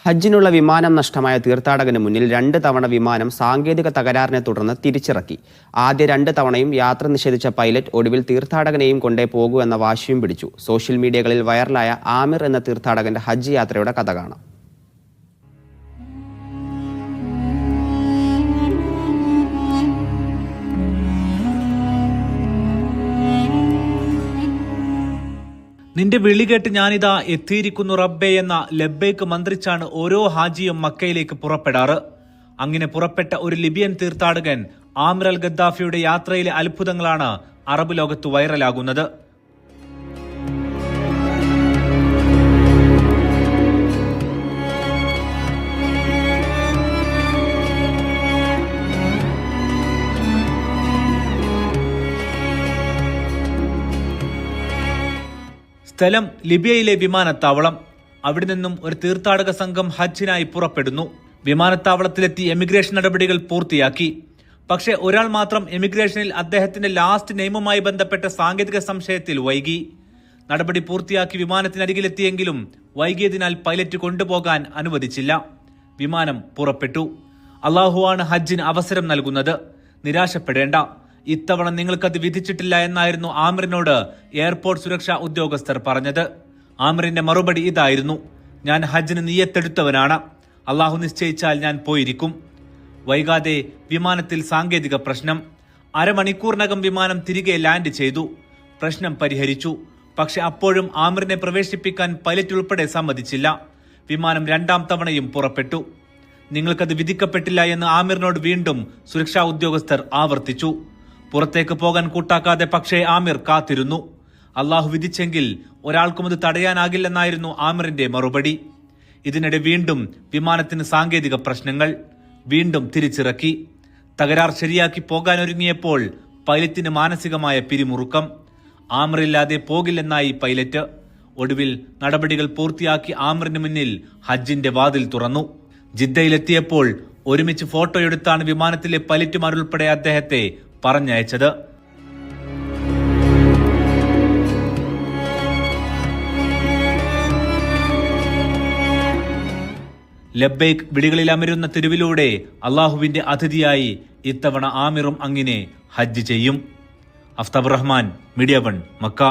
ഹജ്ജിനുള്ള വിമാനം നഷ്ടമായ തീർത്ഥാടകന് മുന്നിൽ 2 തവണ വിമാനം സാങ്കേതിക തകരാറിനെ തുടർന്ന് തിരിച്ചിറക്കി. ആദ്യ 2 തവണയും യാത്ര നിഷേധിച്ച പൈലറ്റ് ഒടുവിൽ തീർത്ഥാടകനെയും കൊണ്ടേ പോകൂ എന്ന വാശിയും പിടിച്ചു. സോഷ്യൽ മീഡിയകളിൽ വൈറലായ ആമിർ എന്ന തീർത്ഥാടകന്റെ ഹജ്ജ് യാത്രയുടെ കഥ കാണാം. നിന്റെ വിളി കേട്ട് ഞാനിതാ എത്തിയിരിക്കുന്നു റബ്ബേ എന്ന ലബ്ബൈക്ക് മന്ത്രിച്ചാണ് ഓരോ ഹാജിയും മക്കയിലേക്ക് പുറപ്പെടാറ്. അങ്ങനെ പുറപ്പെട്ട ഒരു ലിബിയൻ തീർത്ഥാടകൻ ആമിർ അൽ ഗദ്ദാഫിയുടെ യാത്രയിലെ അത്ഭുതങ്ങളാണ് അറബ് ലോകത്ത് വൈറലാകുന്നത്. സ്ഥലം ലിബിയയിലെ വിമാനത്താവളം. അവിടെ നിന്നും ഒരു തീർത്ഥാടക സംഘം ഹജ്ജിനായി പുറപ്പെടുന്നു. വിമാനത്താവളത്തിലെത്തി എമിഗ്രേഷൻ നടപടികൾ പൂർത്തിയാക്കി. പക്ഷേ ഒരാൾ മാത്രം എമിഗ്രേഷനിൽ അദ്ദേഹത്തിന്റെ ലാസ്റ്റ് നെയിമുമായി ബന്ധപ്പെട്ട സാങ്കേതിക സംശയത്തിൽ വൈകി. നടപടി പൂർത്തിയാക്കി വിമാനത്തിനരികിലെത്തിയെങ്കിലും വൈകിയതിനാൽ പൈലറ്റ് കൊണ്ടുപോകാൻ അനുവദിച്ചില്ല. വിമാനം പുറപ്പെട്ടു. അള്ളാഹുവാണ് ഹജ്ജിന് അവസരം നൽകുന്നത്. നിരാശപ്പെടേണ്ട, ഇത്തവണ നിങ്ങൾക്കത് വിധിച്ചിട്ടില്ല എന്നായിരുന്നു ആമിറിനോട് എയർപോർട്ട് സുരക്ഷാ ഉദ്യോഗസ്ഥർ പറഞ്ഞത്. ആമിറിന്റെ മറുപടി ഇതായിരുന്നു: ഞാൻ ഹജ്ജിന് നിയ്യത്തെടുത്തവനാണ്. അള്ളാഹു നിശ്ചയിച്ചാൽ ഞാൻ പോയിരിക്കും. വൈകാതെ വിമാനത്തിൽ സാങ്കേതിക പ്രശ്നം. അരമണിക്കൂറിനകം വിമാനം തിരികെ ലാൻഡ് ചെയ്തു. പ്രശ്നം പരിഹരിച്ചു. പക്ഷെ അപ്പോഴും ആമിറിനെ പ്രവേശിപ്പിക്കാൻ പൈലറ്റ് ഉൾപ്പെടെ സമ്മതിച്ചില്ല. വിമാനം 2ാം തവണയും പുറപ്പെട്ടു. നിങ്ങൾക്കത് വിധിക്കപ്പെട്ടില്ല എന്ന് ആമിറിനോട് വീണ്ടും സുരക്ഷാ ഉദ്യോഗസ്ഥർ ആവർത്തിച്ചു. പുറത്തേക്ക് പോകാൻ കൂട്ടാക്കാതെ പക്ഷേ ആമിർ കാത്തിരുന്നു. അള്ളാഹു വിധിച്ചെങ്കിൽ ഒരാൾക്കും അത് തടയാനാകില്ലെന്നായിരുന്നു ആമിറിന്റെ മറുപടി. ഇതിനിടെ വീണ്ടും വിമാനത്തിന് സാങ്കേതിക പ്രശ്നങ്ങൾ. വീണ്ടും തിരിച്ചിറക്കി. തകരാർ ശരിയാക്കി പോകാനൊരുങ്ങിയപ്പോൾ പൈലറ്റിന് മാനസികമായ പിരിമുറുക്കം. ആമിറില്ലാതെ പോകില്ലെന്നായി പൈലറ്റ്. ഒടുവിൽ നടപടികൾ പൂർത്തിയാക്കി ആമിറിന് മുന്നിൽ ഹജ്ജിന്റെ വാതിൽ തുറന്നു. ജിദ്ദയിലെത്തിയപ്പോൾ ഒരുമിച്ച് ഫോട്ടോയെടുത്താണ് വിമാനത്തിലെ പൈലറ്റുമാരുൾപ്പെടെ അദ്ദേഹത്തെ പറഞ്ഞയച്ചത്. ലബ്ബൈക്ക് വിളികളിൽ അമരുന്ന തെരുവിലൂടെ അള്ളാഹുവിന്റെ അതിഥിയായി ഇത്തവണ ആമിറും അങ്ങനെ ഹജ്ജ് ചെയ്യും. Aftab Rahman, media 1, Mecca.